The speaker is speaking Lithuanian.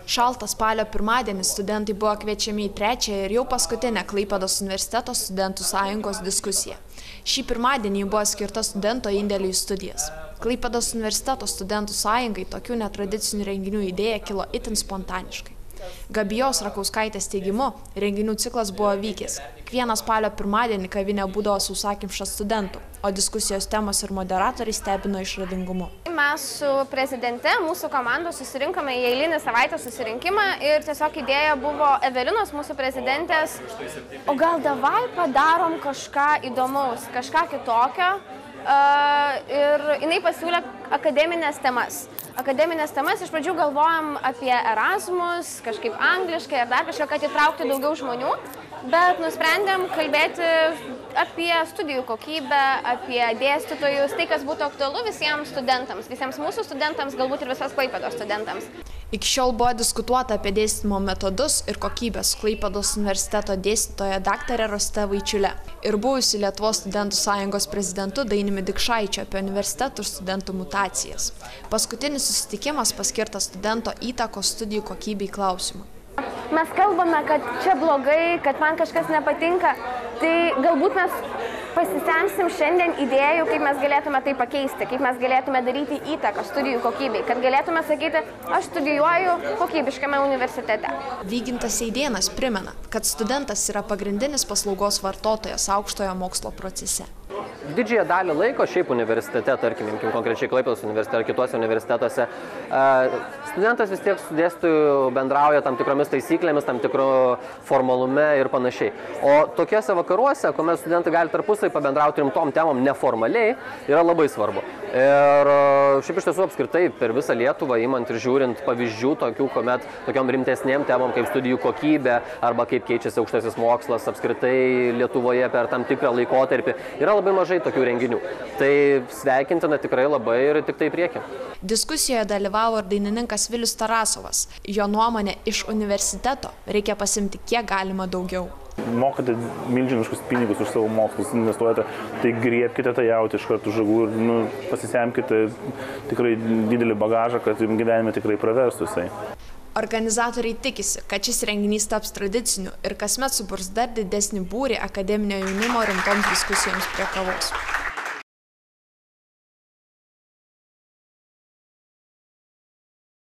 Šaltą spalio pirmadienį studentai buvo kviečiami į trečiąją ir jau paskutinę Klaipėdos universiteto studentų sąjungos diskusiją. Šį pirmadienį buvo skirta studento indėliui į studijas. Klaipėdos universiteto studentų sąjungai tokių netradicinių renginių idėja kilo itin spontaniškai. Gabijos Rakauskaitės teigimu, renginių ciklas buvo vykęs. Kiekvieną spalio pirmadienį kavinė būdavo sausakimša studentų, o diskusijos temos ir moderatoriai stebino išradingumu. Mes su prezidente, mūsų komandos susirinkome į eilinį savaitės susirinkimą ir tiesiog idėja buvo Evelinos, mūsų prezidentės, o gal davai padarom kažką įdomaus, kažką kitokio. Ir jinai pasiūlė akademinės temas. Akademinės temas iš pradžių galvojam apie Erasmus, kažkaip angliškai ar dar kažką, kad įtraukti daugiau žmonių, bet nusprendėm kalbėti apie studijų kokybę, apie dėstytojus, tai, kas būtų aktualu visiems studentams, visiems mūsų studentams, galbūt ir visos Klaipėdos studentams. Iki šiol buvo diskutuota apie dėstymo metodus ir kokybės Klaipėdos universiteto dėstytoja daktarė Rosita Vaičiulė ir buvusi Lietuvos studentų sąjungos prezidentu Dainiumi Dikšaičiu apie universitetų ir studentų mutacijas. Paskutinis susitikimas paskirtas studento įtakos studijų kokybei klausimui. Mes kalbame, kad čia blogai, kad man kažkas nepatinka, tai galbūt mes pasisemsim šiandien idėjų, kaip mes galėtume tai pakeisti, kaip mes galėtume daryti įtaką studijų kokybei, kad galėtume sakyti, aš studijuoju kokybiškame universitete. Vygintas Eidėnas primena, kad studentas yra pagrindinis paslaugos vartotojas aukštojo mokslo procese. Didžiąją dalį laiko šiaip universitete, tarkim, konkrečiai Klaipėdos universitete ar kituose universitetuose, studentas vis tiek su dėstytoju bendrauja tam tikromis taisyklėmis, tam tikru formalume ir panašiai. O tokiuose vakaruose, kuomet studentai gali tarpusai pabendrauti rimtom temom neformaliai, yra labai svarbu. Ir šiaip iš tiesų apskritai per visą Lietuvą, imant ir žiūrint pavyzdžių tokių, kuomet tokiom rimtesnėm temom kaip studijų kokybė arba kaip keičiasi aukštasis mokslas apskritai Lietuvoje per tam tikrą laikotarpį, yra labai mažai tokių renginių. Tai sveikintina tikrai labai ir tik tai prieki. Diskusijoje dalyvavo ir dainininkas Vilius Tarasovas. Jo nuomonė, iš universiteto reikia pasimti kiek galima daugiau. Mokate milžiniškus pinigus už savo mokslus, investuojate, tai griebkite tą jautį iš karto žagų ir pasisemkite tikrai didelį bagažą, kad jums gyvenime tikrai praverstų jisai. Organizatoriai tikisi, kad šis renginys taps tradiciniu ir kasmet suburs dar didesnį būrį akademinio jaunimo rimtoms diskusijoms prie kavos.